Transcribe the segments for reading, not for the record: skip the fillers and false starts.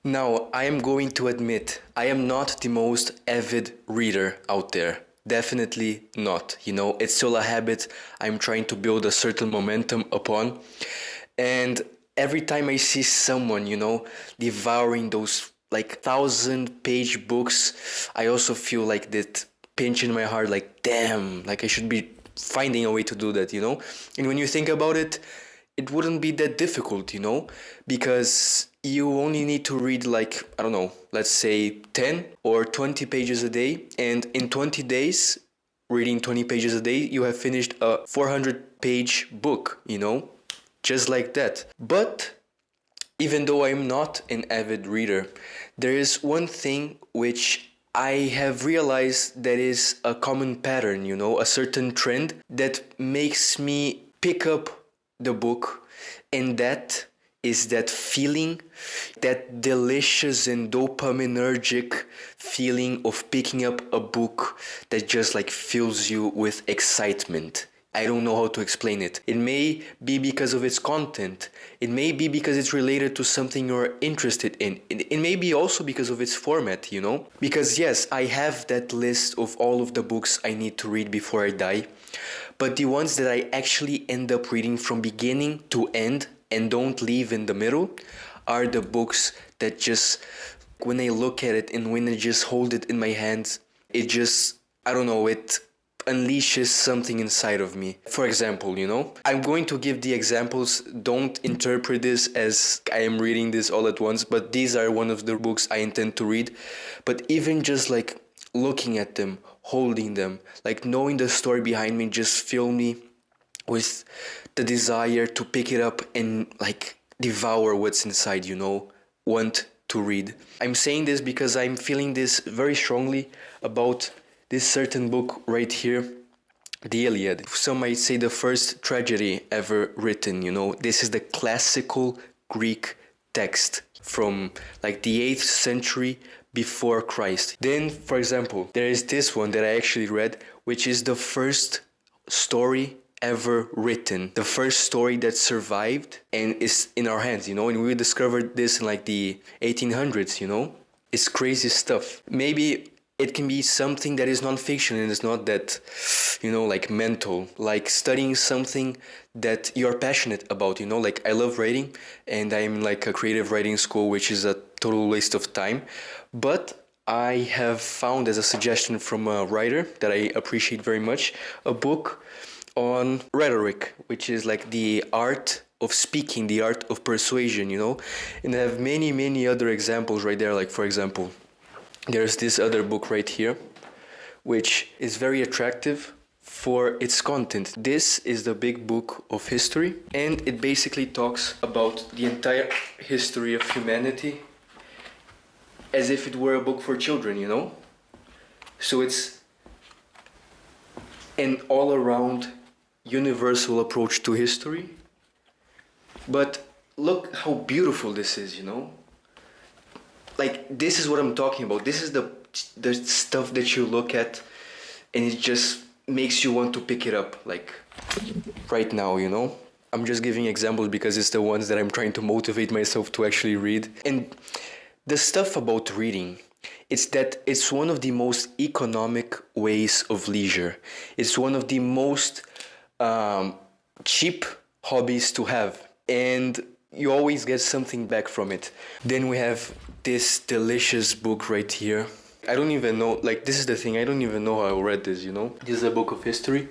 Now, I am going to admit, I am not the most avid reader out there. Definitely not. It's still a habit I'm trying to build a certain momentum upon. And every time I see someone, devouring those like 1,000-page books, I also feel like that pinch in my heart, like, damn, like I should be finding a way to do that. And when you think about it, it wouldn't be that difficult, because you only need to read like, I don't know, let's say 10 or 20 pages a day. And in 20 days, reading 20 pages a day, you have finished a 400-page book, just like that. But even though I'm not an avid reader, there is one thing which I have realized that is a common pattern, a certain trend that makes me pick up the book, and that is that feeling, that delicious and dopaminergic feeling of picking up a book that just like fills you with excitement. I don't know how to explain it. It may be because of its content. It may be because it's related to something you're interested in. It may be also because of its format. Because yes, I have that list of all of the books I need to read before I die. But the ones that I actually end up reading from beginning to end and don't leave in the middle are the books that just, when I look at it and when I just hold it in my hands, it just, I don't know, it unleashes something inside of me. For example, I'm going to give the examples. Don't interpret this as I am reading this all at once, but these are one of the books I intend to read. But even just like looking at them, holding them, like knowing the story behind me just fill me with the desire to pick it up and like devour what's inside, want to read. I'm saying this because I'm feeling this very strongly about this certain book right here, the Iliad. Some might say the first tragedy ever written, This is the classical Greek text from like the 8th century before Christ. Then, for example, there is this one that I actually read, which is the first story ever written, the first story that survived and is in our hands, and we discovered this in like the 1800s. It's crazy stuff. Maybe it can be something that is non-fiction and it's not that, like mental, like studying something that you're passionate about, like I love writing and I'm like a creative writing school, which is a total waste of time. But I have found as a suggestion from a writer that I appreciate very much, a book on rhetoric, which is like the art of speaking, the art of persuasion, and I have many, many other examples right there. Like, for example, there's this other book right here, which is very attractive for its content. This is the big book of history, and it basically talks about the entire history of humanity as if it were a book for children, So it's an all-around universal approach to history. But look how beautiful this is, Like, this is what I'm talking about. This is the stuff that you look at and it just makes you want to pick it up, like, right now, I'm just giving examples because it's the ones that I'm trying to motivate myself to actually read. And the stuff about reading, it's that it's one of the most economic ways of leisure. It's one of the most cheap hobbies to have, and you always get something back from it. Then we have this delicious book right here. I don't even know, like, this is the thing, I don't even know how I read this, This is a book of history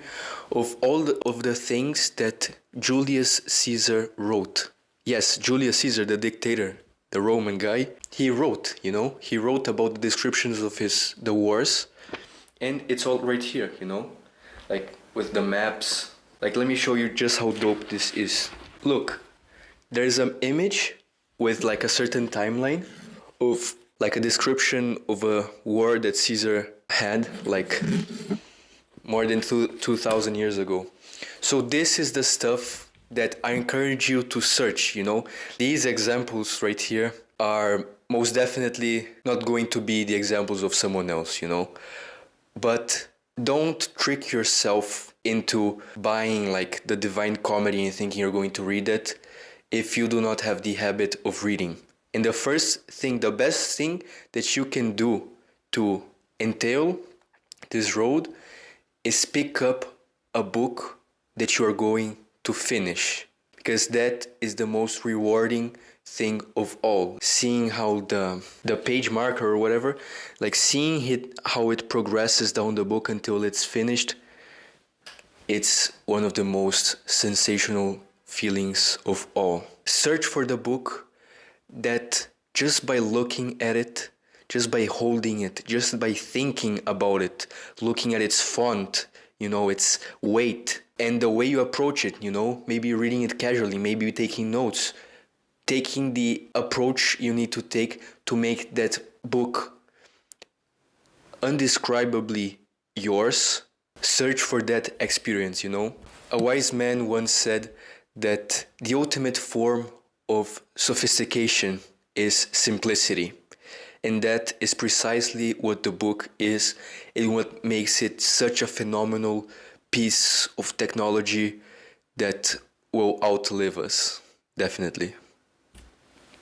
of all of the things that Julius Caesar wrote. Yes, Julius Caesar, the dictator, the Roman guy, he wrote, he wrote about the descriptions of the wars, and it's all right here, like with the maps. Like, let me show you just how dope this is. Look, there's an image with like a certain timeline of like a description of a war that Caesar had like more than 2,000 years ago. So this is the stuff that I encourage you to search, These examples right here are most definitely not going to be the examples of someone else, But don't trick yourself into buying like the Divine Comedy and thinking you're going to read it if you do not have the habit of reading. And the first thing, the best thing that you can do to entail this road is pick up a book that you are going to finish, because that is the most rewarding thing of all. Seeing how the page marker or whatever, like seeing it, how it progresses down the book until it's finished, it's one of the most sensational feelings of all. Search for the book that just by looking at it, just by holding it, just by thinking about it, looking at its font, its weight, and the way you approach it, maybe reading it casually, maybe taking notes, taking the approach you need to take to make that book undescribably yours. Search for that experience, A wise man once said that the ultimate form of sophistication is simplicity. And that is precisely what the book is, and what makes it such a phenomenal piece of technology that will outlive us, definitely.